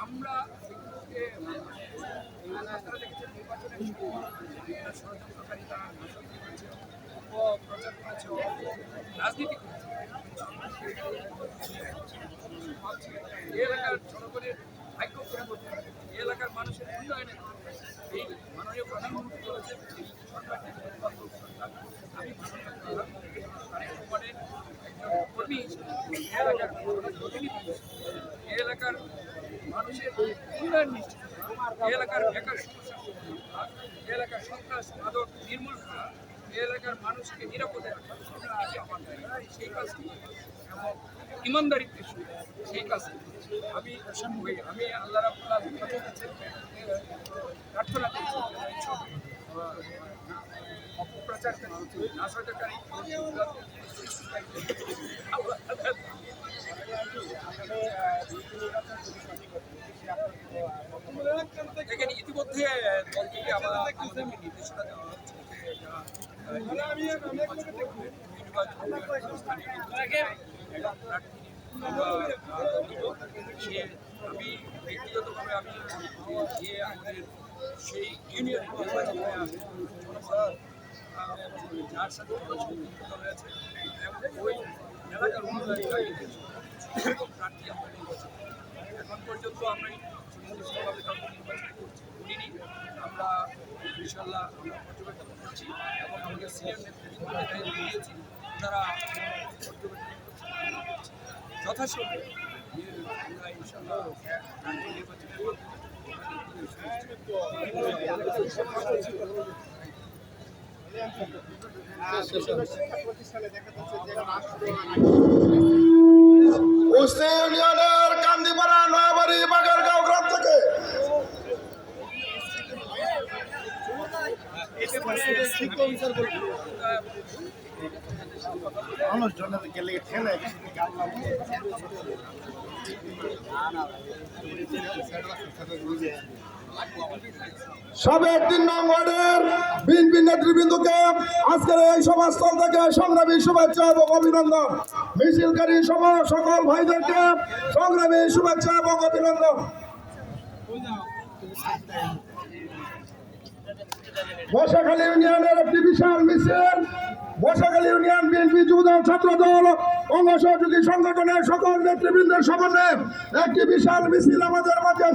আমরা আপনারা দেখেছেন নির্বাচনের সময় ষড়যন্ত্রকারীরা নাশকতা করেছে, অপপ্রচার করেছে, রাজনীতি করেছে। এই এলাকার জনগণের ভাগ্য পরিবর্তন, এই এলাকার মানুষের উন্নয়নে এই মাননীয় প্রধানমন্ত্রী বলেছেন এই সরকারটি সরকার। আমি মাননীয় প্রধানমন্ত্রী তারেক রহমানের একজন কর্মী হিসেবে এই এলাকার প্রতিনিধি হিসেবে এই এলাকার মানুষের উন্নয়ন নিশ্চিত করা, এই এলাকার বেকার সমস্যা সমাধান করা, এই এলাকার সন্ত্রাস মাদক নির্মূল করা, এই এলাকার মানুষকে নিরাপদে রাখা আমার সেই কাজটি এবং ইমানদারিত্বের সঙ্গে সেই কাজটি আমি আল্লাহ রাব্বুল আলামিনের কাছে প্রার্থনা করছি অপপ্রচারকারী নাশকতাকারী দেখেন ইতিমধ্যে দল থেকে আমাদেরকে নির্দেশনা দেওয়া হচ্ছে আমি ব্যক্তিগতভাবে আমি যে আমাদের সেই ইউনিয়ন নির্বাচনে যার সাথে সম্পৃক্ত রয়েছে এবং ওই এলাকার উন্নয়ন প্রার্থী আমরা নির্বাচন এখন পর্যন্ত আমরা সুনির্দিষ্টভাবে কাউকে নির্বাচন করিনি। আমরা ইনশাল্লাহ পর্যবেক্ষণ করছি এবং আমাদের সিনিয়র নেতৃত্বকে দায়িত্ব দিয়েছি, তারা পর্যবেক্ষণ করছে যথাসময়ে আমরা ইনশাল্লাহ নির্বাচনের কুষ্টিয়া ইউনিয়নের কান্দিপাড়া নয়াবাড়ি বাগেরগাঁও গ্রাম থেকে সাবেক ৩ নং ওয়ার্ডের বিএনপি নেতৃবৃন্দকে আজকের এই সভাস্থল থেকে সংগ্রামী শুভেচ্ছা এবং অভিনন্দন। মিছিলকারী সকল ভাইদেরকে সংগ্রামী শুভেচ্ছা এবং অভিনন্দন। বর্ষাখালী ইউনিয়নের একটি বিশাল মিছিল, বর্ষাখালী ইউনিয়ন বিএনপি যুবদল ছাত্রদল অঙ্গ সহযোগী সংগঠনের সকল নেতৃবৃন্দের সমন্বয়ে একটি বিশাল মিছিল আমাদের মাঝে